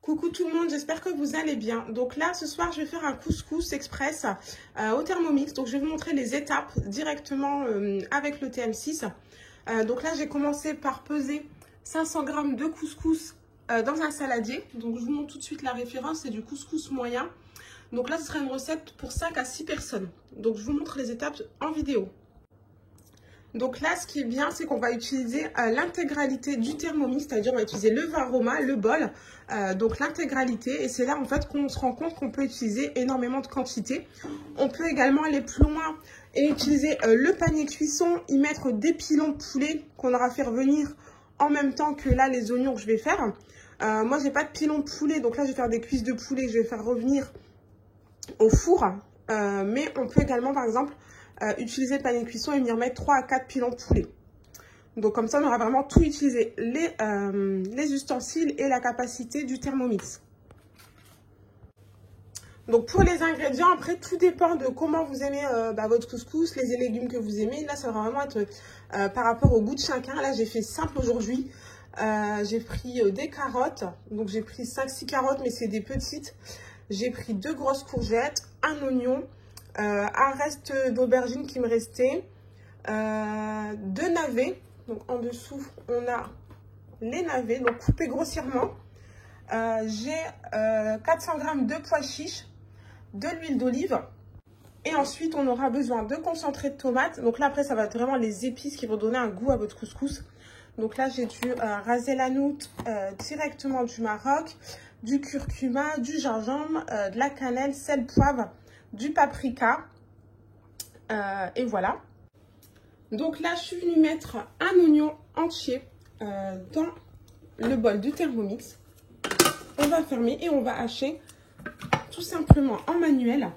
Coucou tout le monde, j'espère que vous allez bien. Donc là, ce soir, je vais faire un couscous express au Thermomix. Donc je vais vous montrer les étapes directement avec le TM6. Donc là, j'ai commencé par peser 500 g de couscous dans un saladier. Donc je vous montre tout de suite la référence, c'est du couscous moyen. Donc là, ce sera une recette pour 5 à 6 personnes. Donc je vous montre les étapes en vidéo. Donc là, ce qui est bien, c'est qu'on va utiliser l'intégralité du Thermomix, c'est-à-dire on va utiliser le Varoma, le bol, donc l'intégralité. Et c'est là en fait qu'on se rend compte qu'on peut utiliser énormément de quantité. On peut également aller plus loin et utiliser le panier cuisson, y mettre des pilons de poulet qu'on aura fait revenir en même temps que là les oignons que je vais faire. Moi, j'ai pas de pilon de poulet, donc là je vais faire des cuisses de poulet que je vais faire revenir au four. Mais on peut également, par exemple, utiliser le panier de cuisson et venir mettre 3 à 4 pilons de poulet. Donc comme ça, on aura vraiment tout utilisé, les ustensiles et la capacité du Thermomix. Donc pour les ingrédients, après, tout dépend de comment vous aimez votre couscous, les légumes que vous aimez. Là, ça va vraiment être par rapport au goût de chacun. Là, j'ai fait simple aujourd'hui. J'ai pris des carottes. Donc j'ai pris 5-6 carottes, mais c'est des petites. J'ai pris 2 grosses courgettes, un oignon, un reste d'aubergine qui me restait, 2 navets. Donc en dessous, on a les navets, donc coupés grossièrement. J'ai 400 g de pois chiches, de l'huile d'olive. Et ensuite, on aura besoin de concentré de tomate. Donc là, après, ça va être vraiment les épices qui vont donner un goût à votre couscous. Donc là, j'ai dû raser la noute directement du Maroc, du curcuma, du gingembre, de la cannelle, sel, poivre, du paprika. Et voilà. Donc là, je suis venue mettre un oignon entier dans le bol du Thermomix. On va fermer et on va hacher tout simplement en manuel.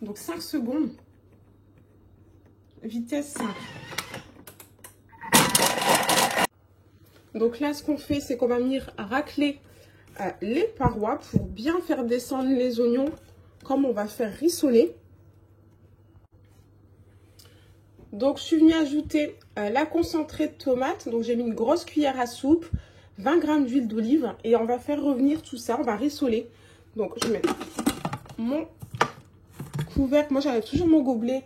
Donc 5 secondes. Vitesse 5. Donc là, ce qu'on fait, c'est qu'on va venir racler les parois pour bien faire descendre les oignons comme on va faire rissoler. Donc, je suis venue ajouter la concentrée de tomate. Donc, j'ai mis une grosse cuillère à soupe, 20 g d'huile d'olive et on va faire revenir tout ça. On va rissoler. Donc, je mets mon couvercle. Moi, j'avais toujours mon gobelet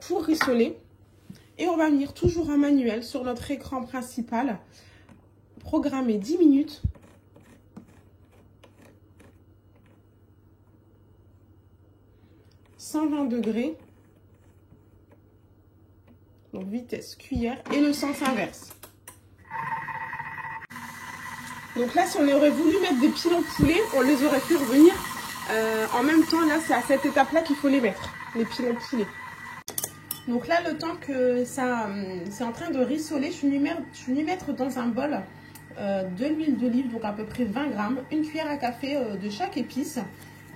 pour rissoler. Et on va venir toujours en manuel sur notre écran principal. Programmer 10 minutes. « 120 degrés. Donc, vitesse cuillère. Et le sens inverse. Donc là, si on aurait voulu mettre des pilons de poulet, on les aurait fait revenir en même temps. Là, c'est à cette étape-là qu'il faut les mettre, les pilons de poulet. Donc là, le temps que ça c'est en train de rissoler, je suis venue mettre dans un bol de l'huile d'olive, donc à peu près 20 g, une cuillère à café de chaque épice.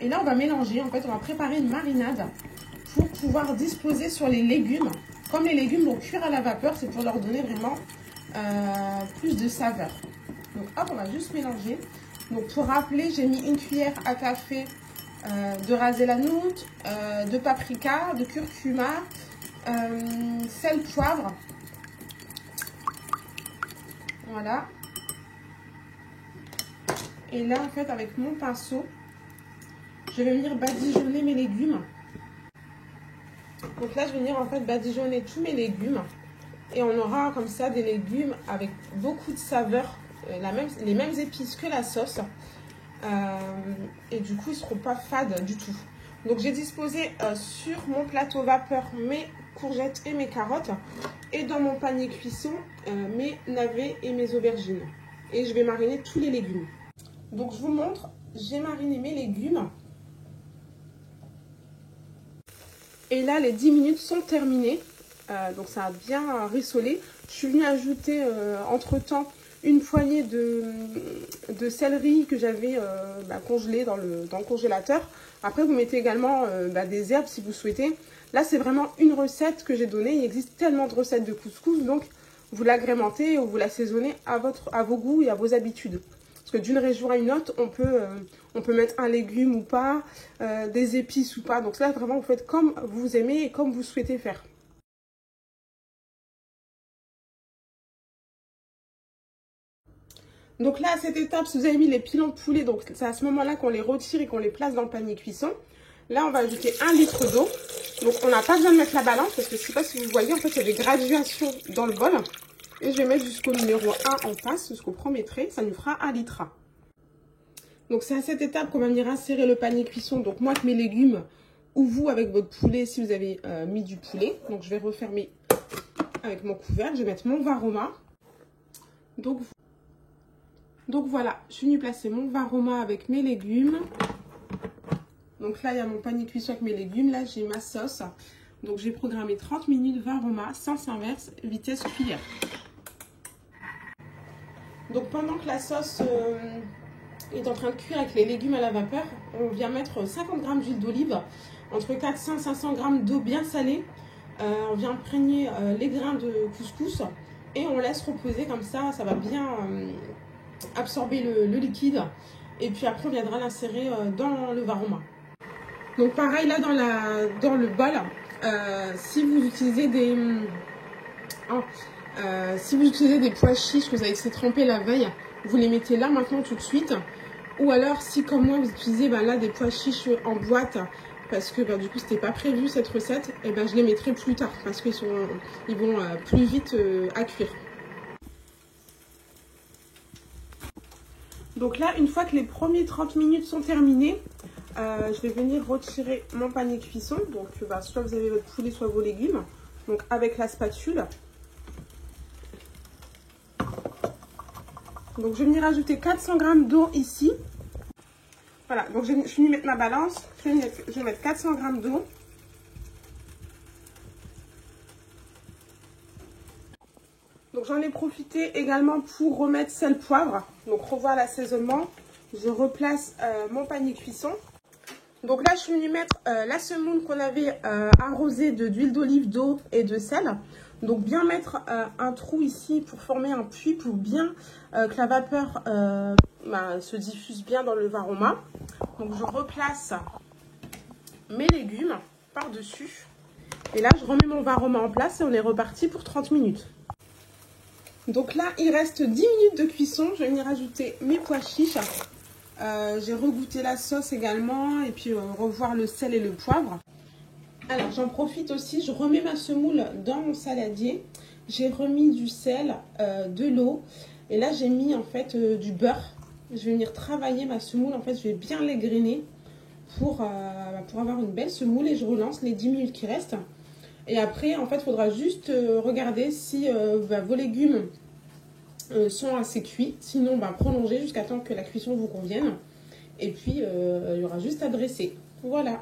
Et là, on va mélanger. En fait, on va préparer une marinade pour pouvoir disposer sur les légumes. Comme les légumes vont cuire à la vapeur, c'est pour leur donner vraiment plus de saveur. Donc hop, on va juste mélanger. Donc pour rappeler, j'ai mis une cuillère à café de rasé la noute, de paprika, de curcuma, sel, poivre. Voilà. Et là, en fait, avec mon pinceau, je vais venir badigeonner mes légumes. Donc là, je vais venir en fait badigeonner tous mes légumes. Et on aura comme ça des légumes avec beaucoup de saveur, les mêmes épices que la sauce. Et du coup, ils ne seront pas fades du tout. Donc j'ai disposé sur mon plateau vapeur mes courgettes et mes carottes. Et dans mon panier cuisson, mes navets et mes aubergines. Et je vais mariner tous les légumes. Donc je vous montre, j'ai mariné mes légumes. Et là, les 10 minutes sont terminées. Donc ça a bien rissolé. Je suis venue ajouter entre-temps une poignée de céleri que j'avais congelé dans le congélateur. Après, vous mettez également des herbes si vous souhaitez. Là, c'est vraiment une recette que j'ai donnée. Il existe tellement de recettes de couscous. Donc, vous l'agrémentez ou vous l'assaisonnez à vos goûts et à vos habitudes. Parce que d'une région à une autre, on peut mettre un légume ou pas, des épices ou pas. Donc là, vraiment, vous faites comme vous aimez et comme vous souhaitez faire. Donc là, à cette étape, si vous avez mis les pilons de poulet, donc c'est à ce moment-là qu'on les retire et qu'on les place dans le panier cuisson. Là, on va ajouter 1 litre d'eau. Donc, on n'a pas besoin de mettre la balance parce que je ne sais pas si vous voyez, en fait, il y a des graduations dans le bol. Et je vais mettre jusqu'au numéro 1 en face, jusqu'au premier trait. Ça nous fera 1 litre. Donc, c'est à cette étape qu'on va venir insérer le panier cuisson. Donc, moi, avec mes légumes ou vous avec votre poulet si vous avez mis du poulet. Donc, je vais refermer avec mon couvercle. Je vais mettre mon varoma. Donc voilà, je suis venue placer mon varoma avec mes légumes. Donc là, il y a mon panier cuisson avec mes légumes. Là, j'ai ma sauce. Donc j'ai programmé 30 minutes varoma, sens inverse, vitesse cuillère. Donc pendant que la sauce est en train de cuire avec les légumes à la vapeur, on vient mettre 50 g d'huile d'olive, entre 400 et 500 g d'eau bien salée. On vient imprégner les grains de couscous et on laisse reposer comme ça va bien absorber le liquide. Et puis après, on viendra l'insérer dans le varoma. Donc pareil, là dans le bol, si vous utilisez des pois chiches que vous avez laissé tremper la veille, vous les mettez là maintenant tout de suite. Ou alors si comme moi vous utilisez là des pois chiches en boîte, parce que du coup c'était pas prévu cette recette, et je les mettrai plus tard parce qu'ils vont plus vite à cuire. Donc là, une fois que les premiers 30 minutes sont terminés, je vais venir retirer mon panier cuisson. Donc soit vous avez votre poulet, soit vos légumes. Donc avec la spatule. Donc je vais venir rajouter 400 g d'eau ici. Voilà, donc je suis venue mettre ma balance. Je vais mettre 400 g d'eau. Donc j'en ai profité également pour remettre sel, poivre. Donc revoir l'assaisonnement. Je replace mon panier cuisson. Donc là je suis venue mettre la semoule qu'on avait arrosée d'huile d'olive, d'eau et de sel. Donc bien mettre un trou ici pour former un puits pour bien que la vapeur se diffuse bien dans le varoma. Donc je replace mes légumes par-dessus. Et là je remets mon varoma en place et on est reparti pour 30 minutes. Donc là, il reste 10 minutes de cuisson. Je vais venir ajouter mes pois chiches. J'ai regoûté la sauce également. Et puis revoir le sel et le poivre. Alors, j'en profite aussi. Je remets ma semoule dans mon saladier. J'ai remis du sel, de l'eau. Et là, j'ai mis en fait du beurre. Je vais venir travailler ma semoule. En fait, je vais bien l'égrainer pour avoir une belle semoule. Et je relance les 10 minutes qui restent. Et après, en fait, il faudra juste regarder si vos légumes sont assez cuits. Sinon, prolongez jusqu'à temps que la cuisson vous convienne. Et puis, il y aura juste à dresser. Voilà.